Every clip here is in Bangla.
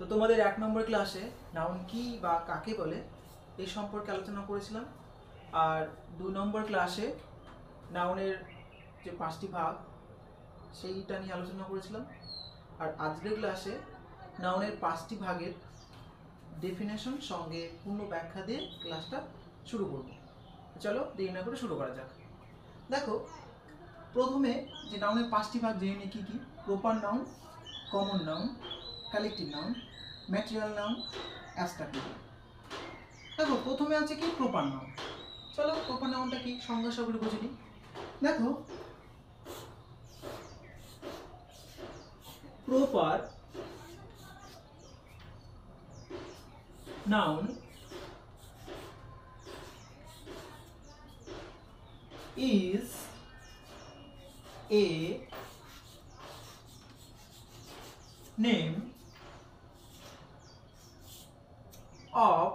তো তোমাদের 1 নম্বর ক্লাসে নাউন কি বা কাকে বলে এই সম্পর্কে আলোচনা করেছিলাম। আর 2 নম্বর ক্লাসে নাউনের যে 5টি ভাগ সেইটা নিয়ে আলোচনা করেছিলাম। আর আজকের ক্লাসে নাউনের 5টি ভাগের ডেফিনেশন সঙ্গে পূর্ণ ব্যাখ্যা দিয়ে ক্লাসটা শুরু করব। চলো দেরি না করে শুরু করা যাক। দেখো, প্রথমে যে নাউনের 5টি ভাগ জেনে নিই কী কী। Proper noun, common noun, collective noun, material noun, abstract noun. দেখো, প্রথমে আছে কি প্রপার নাউন। চলো প্রপার নাউনটা কি সংজ্ঞা সহকারে বুঝে নিই। দেখো, proper noun is a name of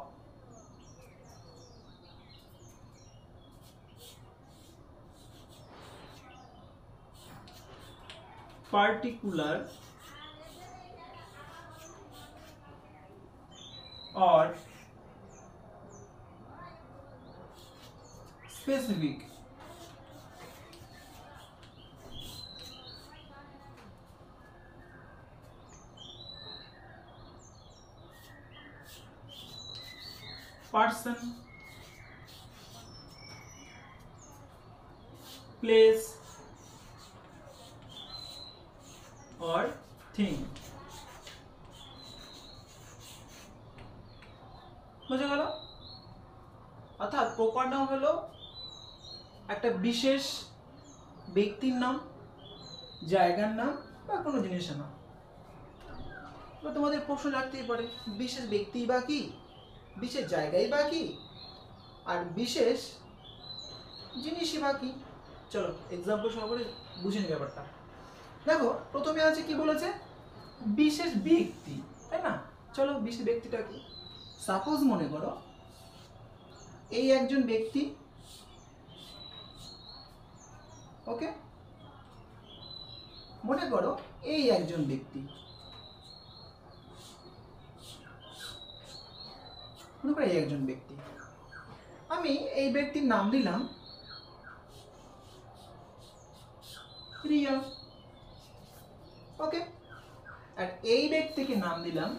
particular or specific person, place or thing। বুঝে গেল? অর্থাৎ প্রপার নাউন হলো একটা বিশেষ ব্যক্তির নাম, জায়গার নাম বা কোনো জিনিসের নাম। তো তোমাদের প্রশ্ন রাখতেই পারে, বিশেষ ব্যক্তি বা কি, বিশেষ জায়গায় বা কি, আর বিশেষ জিনিসই বা কি। চলো এক্সাম্পল সহকারে বুঝে নি ব্যাপারটা। দেখো, প্রথমে আছে কি বলেছে, বিশেষ ব্যক্তি, তাই না? চলো বিশেষ ব্যক্তিটা কি। সাপোজ মনে করো এই একজন ব্যক্তি, ওকে, মনে করো এই একজন ব্যক্তি, মনে করো এই একজন ব্যক্তি, আমি এই ব্যক্তির নাম দিলাম রিয়া, ওকে, আর এই ব্যক্তিকে নাম দিলাম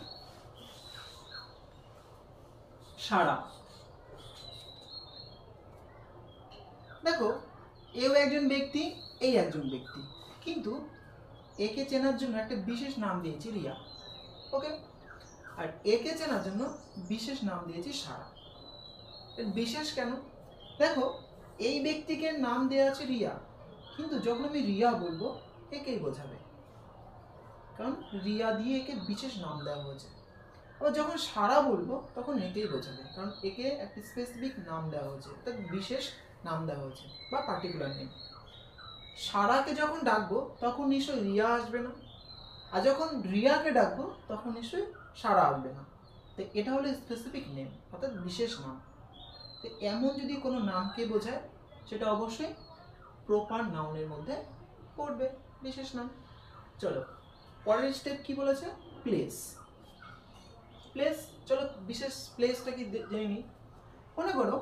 সারা। দেখো, এও একজন ব্যক্তি, এই একজন ব্যক্তি, কিন্তু একে চেনার জন্য একটা বিশেষ নাম দিয়েছি রিয়া, ওকে, আর একে চেনার জন্য বিশেষ নাম দিয়েছি সারা। বিশেষ কেন? দেখো, এই ব্যক্তিকে নাম দেওয়া আছে রিয়া, কিন্তু যখন আমি রিয়া বলবো একেই বোঝাবে, কারণ রিয়া দিয়ে একে বিশেষ নাম দেওয়া হয়েছে। আবার যখন সারা বলবো তখন একেই বোঝাবে, কারণ একে একটা স্পেসিফিক নাম দেওয়া হয়েছে, অর্থাৎ বিশেষ নাম দেওয়া হয়েছে বা পার্টিকুলার নেম। সারাকে যখন ডাকবো তখন নিশ্চয়ই রিয়া আসবে না, আর যখন রিয়াকে ডাকবো তখন নিশ্চয়ই সারা আসবে না। তো এটা হলো স্পেসিফিক নেম, অর্থাৎ বিশেষ নাম। তো এমন যদি কোনো নামকে বোঝায় সেটা অবশ্যই প্রপার নাউনের মধ্যে পড়বে, বিশেষ নাম। চলো পরের স্টেপ কি বলেছে, প্লেস। প্লেস, চলো বিশেষ প্লেসটা কি জেনে নিই। মনে করো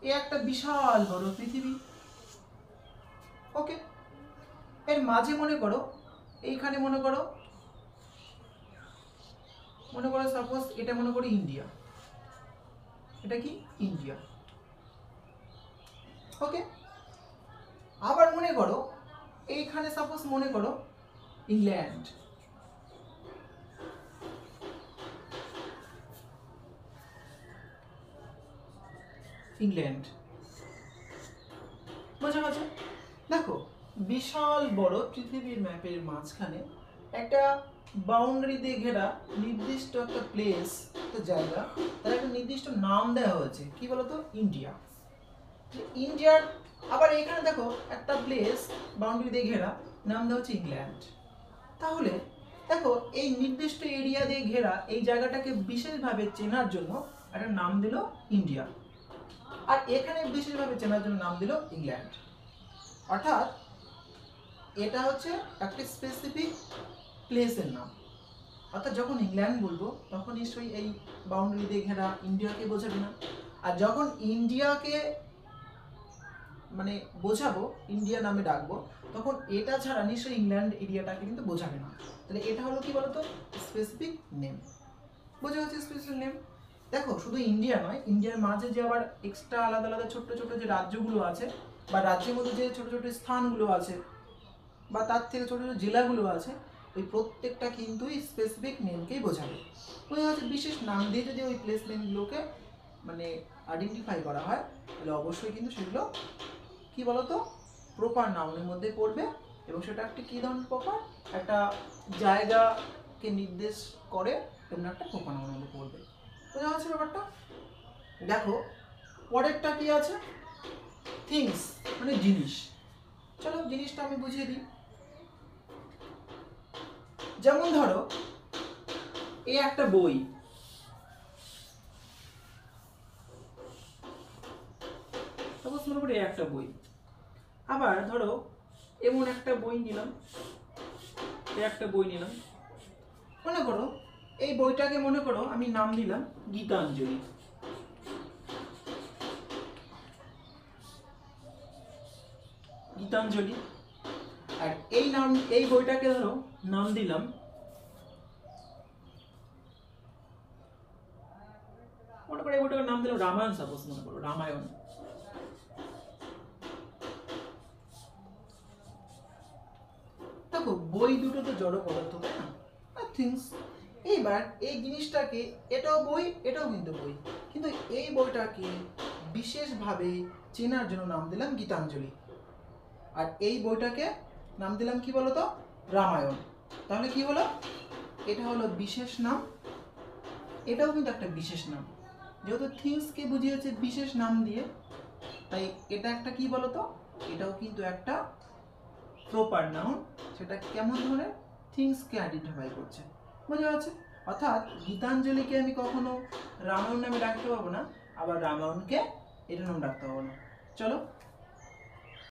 এ একটা বিশাল বড় পৃথিবী, ওকে, এর মাঝে মনে করো এইখানে মনে করো সাপোজ এটা মনে করো ইন্ডিয়া, এটা কি ইন্ডিয়া, ওকে, আবার মনে করো এইখানে সাপোজ মনে করো ইংল্যান্ড, ইংল্যান্ড, বোঝা গেছে? দেখো, বিশাল বড় পৃথিবীর ম্যাপের মাঝখানে একটা বাউন্ডারি দিয়ে ঘেরা নির্দিষ্ট একটা প্লেস, একটা জায়গা, তার একটা নির্দিষ্ট নাম দেওয়া হয়েছে, কি বলতো, ইন্ডিয়া। ইন্ডিয়ার আবার এখানে দেখো একটা প্লেস বাউন্ডারি দিয়ে ঘেরা, নাম দেওয়া হচ্ছে ইংল্যান্ড। তাহলে দেখো, এই নির্দিষ্ট এরিয়া দিয়ে ঘেরা এই জায়গাটাকে বিশেষভাবে চেনার জন্য একটা নাম দিল ইন্ডিয়া, আর এখানে বিশেষভাবে চেনার জন্য নাম দিল ইংল্যান্ড। অর্থাৎ এটা হচ্ছে একটা স্পেসিফিক প্লেসের নাম। অর্থাৎ যখন ইংল্যান্ড বলবো তখন নিশ্চয়ই এই বাউন্ডারি দিয়ে ঘেরা ইন্ডিয়াকে বোঝাবে না। আর যখন ইন্ডিয়াকে মানে বোঝাবো, ইন্ডিয়া নামে ডাকবো, তখন এটা ছাড়া নিশ্চয়ই ইংল্যান্ড এরিয়াটাকে কিন্তু বোঝাবে না। তাহলে এটা হলো কি বলতো, স্পেসিফিক নেম। বোঝা যাচ্ছে স্পেসিফিক নেম। দেখো শুধু ইন্ডিয়া নয়, ইন্ডিয়ার মাঝে যে আবার এক্সট্রা আলাদা আলাদা ছোট্ট ছোট্ট যে রাজ্যগুলো আছে, বা রাজ্যের মধ্যে যে ছোট ছোট স্থানগুলো আছে, বা তার থেকে ছোট ছোট জেলাগুলো আছে, ওই প্রত্যেকটা কিন্তু স্পেসিফিক নেমকেই বোঝাবে। বোঝা যাচ্ছে বিশেষ নাম দিয়ে যদি ওই প্লেস নেমগুলোকে মানে আইডেন্টিফাই করা হয়, তাহলে অবশ্যই কিন্তু সেগুলো কি বলতো প্রপার নাউনের মধ্যে পড়বে, এবং সেটা একটা কী ধরনের প্রপার, একটা জায়গাকে নির্দেশ করে এমন একটা প্রপার নাউনের মধ্যে পড়বে। বোঝা যাচ্ছে ব্যাপারটা? দেখো পরেরটা কি আছে, থিংস মানে জিনিস। চলো জিনিসটা আমি বুঝিয়ে দিই। যেমন ধরো এই একটা বই, সাপোজ মনে করি একটা বই। আবার ধরো এমন একটা বই নিলাম, একটা বই নিলাম, মনে করো এই বইটাকে মনে করো আমি নাম দিলাম গীতাঞ্জলি। গীতাঞ্জলি। আর এই বইটাকে ধরো নাম দিলাম মনে করো এই বইটাকে নাম দিলাম রামায়ণ, সাপোজ মনে করো রামায়ণ। দেখো বই দুটো তো জড় পদার্থ, তাই না, থিংস। এইবার এই জিনিসটাকে, এটাও বই এটাও কিন্তু বই, কিন্তু এই বইটাকে বিশেষভাবে চেনার জন্য নাম দিলাম গীতাঞ্জলি, আর এই বইটাকে নাম দিলাম কি বলতো রামায়ণ। তাহলে কি হলো, এটা হলো বিশেষ নাম, এটাও কিন্তু একটা বিশেষ নাম। যেহেতু থিংসকে বুঝিয়েছে বিশেষ নাম দিয়ে, তাই এটা একটা কি বলতো, এটাও কিন্তু একটা প্রপার নাউন। সেটা কেমন ধরনের, থিংসকে আইডেন্টিফাই করছে। বোঝা যাচ্ছে? অর্থাৎ গীতাঞ্জলিকে আমি কখনো রামায়ণ নামে ডাকতে পারবো না, আবার রামায়ণকে এটা নাম ডাকতে পারবো না। চলো